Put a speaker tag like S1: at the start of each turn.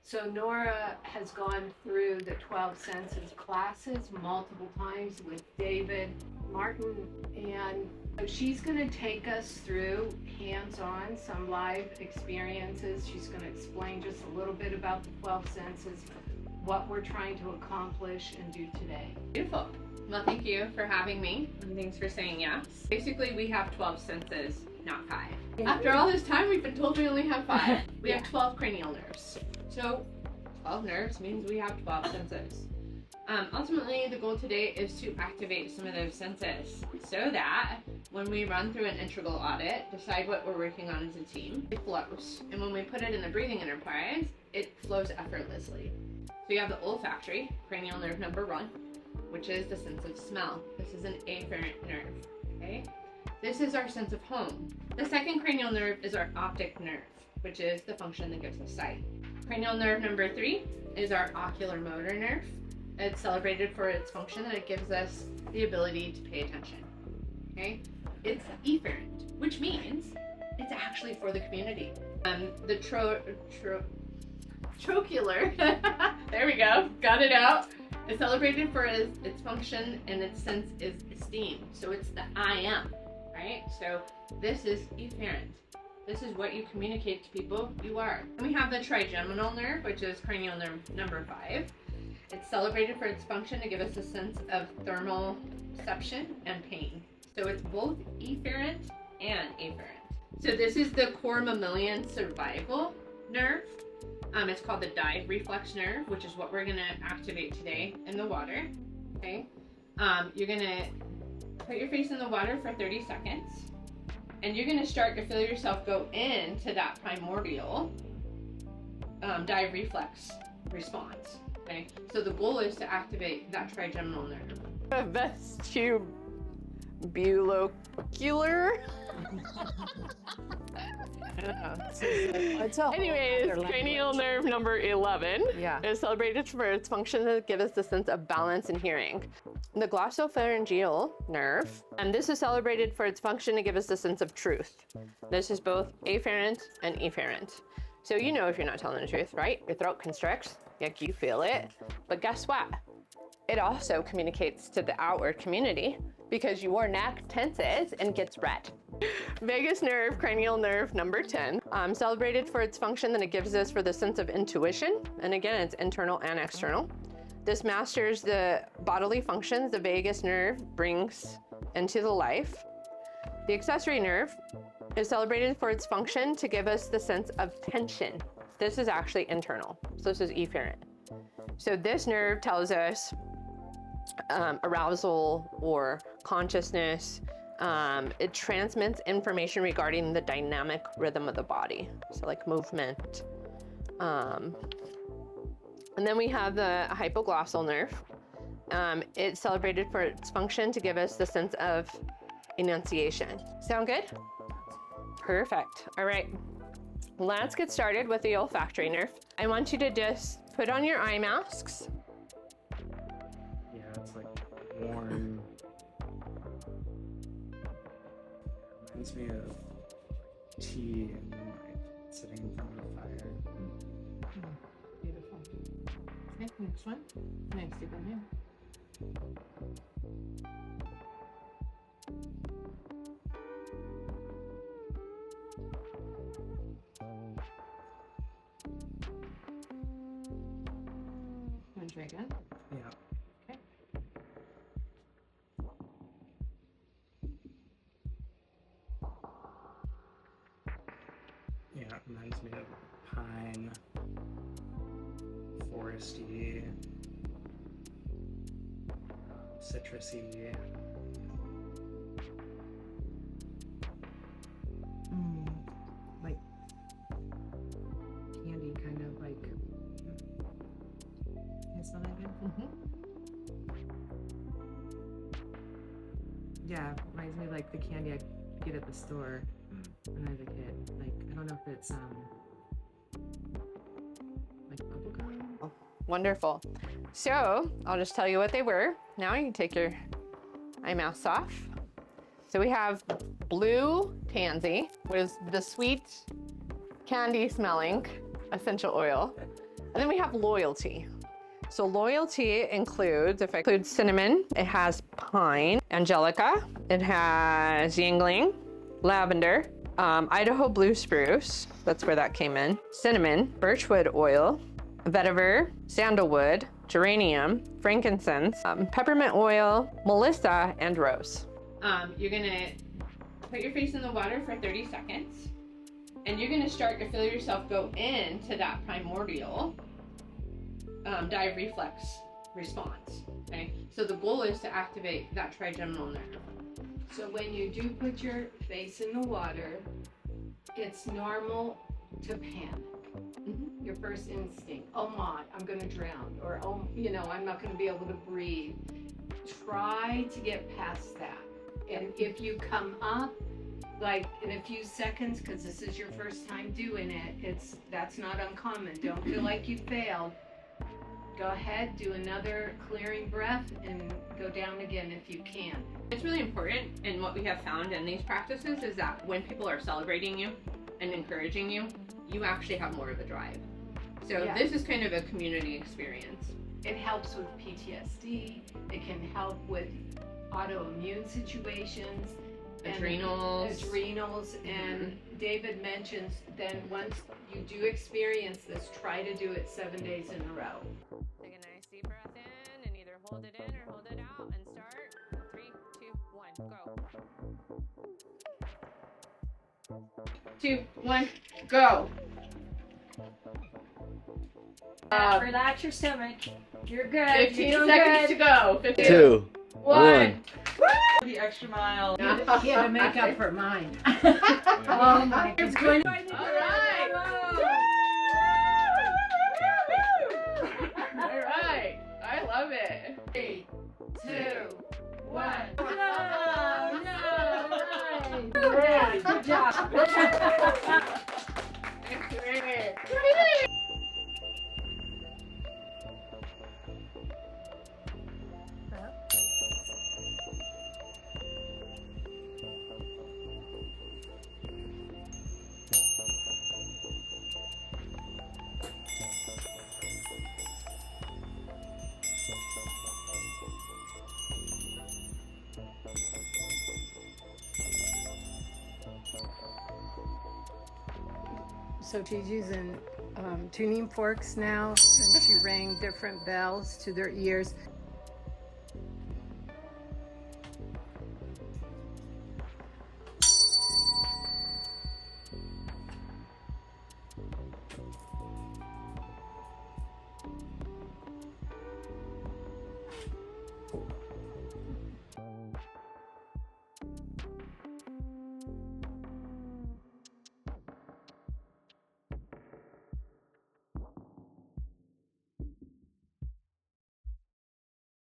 S1: So Nora has gone through the 12 senses classes multiple times with David Martin, and she's going to take us through hands-on some live experiences. She's going to explain just a little bit about the 12 senses, what we're trying to accomplish and do today.
S2: Beautiful. Well, thank you for having me, and thanks for saying yes. Basically, we have 12 senses, not 5. After all this time, we've been told we only have 5. We have 12 cranial nerves. So 12 nerves means we have 12 senses. Ultimately, the goal today is to activate some of those senses so that when we run through an integral audit, decide what we're working on as a team, it flows. And when we put it in the breathing enterprise, it flows effortlessly. So you have the olfactory, cranial nerve number 1, which is the sense of smell. This is an afferent nerve, okay? This is our sense of home. The second cranial nerve is our optic nerve, which is the function that gives us sight. Cranial nerve number 3 is our ocular motor nerve. It's celebrated for its function that it gives us the ability to pay attention, okay? It's efferent, which means it's actually for the community. The trochlear, there we go, got it out. It's celebrated for its function and its sense is esteem. So it's the I am, right? So this is efferent. This is what you communicate to people you are. And we have the trigeminal nerve, which is cranial nerve number 5. It's celebrated for its function to give us a sense of thermal perception and pain. So it's both efferent and afferent. So this is the core mammalian survival nerve. It's called the dive reflex nerve, which is what we're gonna activate today in the water, okay? You're gonna put your face in the water for 30 seconds, and you're gonna start to feel yourself go into that primordial dive reflex response, okay? So the goal is to activate that trigeminal nerve.
S3: Vestibulocular. Anyways, cranial nerve number 11 is celebrated for its function to give us the sense of balance and hearing. The glossopharyngeal nerve, and this is celebrated for its function to give us the sense of truth. This is both afferent and efferent. So you know if you're not telling the truth, right? Your throat constricts, like you feel it. But guess what? It also communicates to the outward community because your neck tenses and gets red. Vagus nerve, cranial nerve number 10, celebrated for its function that it gives us for the sense of intuition. And again, it's internal and external. This masters the bodily functions the vagus nerve brings into the life. The accessory nerve is celebrated for its function to give us the sense of tension. This is actually internal, so this is efferent. So this nerve tells us arousal or consciousness. It transmits information regarding the dynamic rhythm of the body, so like movement. And then we have the hypoglossal nerve. It's celebrated for its function to give us the sense of enunciation. Sound good? Perfect. All right, let's get started with the olfactory nerve. I want you to just put on your eye masks.
S4: Yeah, it's like warm. Reminds me of tea and like sitting in front of a fire.
S1: Beautiful. Okay, next one. Next, deep inhale. Want to try again?
S4: Yeah.
S1: Okay.
S4: Yeah, it reminds me of pine, foresty, citrusy.
S5: Like candy, kind of like. Can I smell that again? Yeah, reminds me of like the candy I get at the store when I was a kid. Like I don't know if it's like bubblegum.
S3: Oh, wonderful. So I'll just tell you what they were. Now you can take your eye masks off. So we have blue tansy, which is the sweet candy smelling essential oil. And then we have loyalty. So loyalty includes, if I include cinnamon, it has pine, angelica, it has yingling, lavender, Idaho blue spruce, that's where that came in, cinnamon, birchwood oil, vetiver, sandalwood, geranium, frankincense, peppermint oil, melissa, and rose.
S2: You're gonna put your face in the water for 30 seconds, and you're gonna start to feel yourself go into that primordial dive reflex response. Okay, so the goal is to activate that trigeminal nerve.
S1: So when you do put your face in the water, it's normal to panic. Your first instinct, oh my, I'm gonna drown, or oh, you know, I'm not gonna be able to breathe. Try to get past that. And if you come up, like in a few seconds, because this is your first time doing it, that's not uncommon. Don't feel like you failed. Go ahead, do another clearing breath, and go down again if you can.
S2: It's really important, and what we have found in these practices is that when people are celebrating you and encouraging you, you actually have more of a drive. So
S1: Yeah.
S2: This is kind of a community experience.
S1: It helps with PTSD. It can help with autoimmune situations. and
S2: Adrenals.
S1: And David mentions then once you do experience this, try to do it 7 days in a row.
S3: Take a nice deep breath in and either hold it in or hold it out and start. 3, 2, 1, go.
S2: 2, 1, go.
S6: Relax your stomach. You're good.
S2: 15
S6: You're doing
S2: seconds
S6: good.
S2: to go. 15,
S7: 2,
S2: 1.
S6: The extra mile.
S1: He had to make up for mine. Oh my
S6: It's going to
S2: All right. All right. I love it.
S1: 3, 2, 1.
S6: Great. Good job.
S1: So she's using tuning forks now, and she rang different bells to their ears.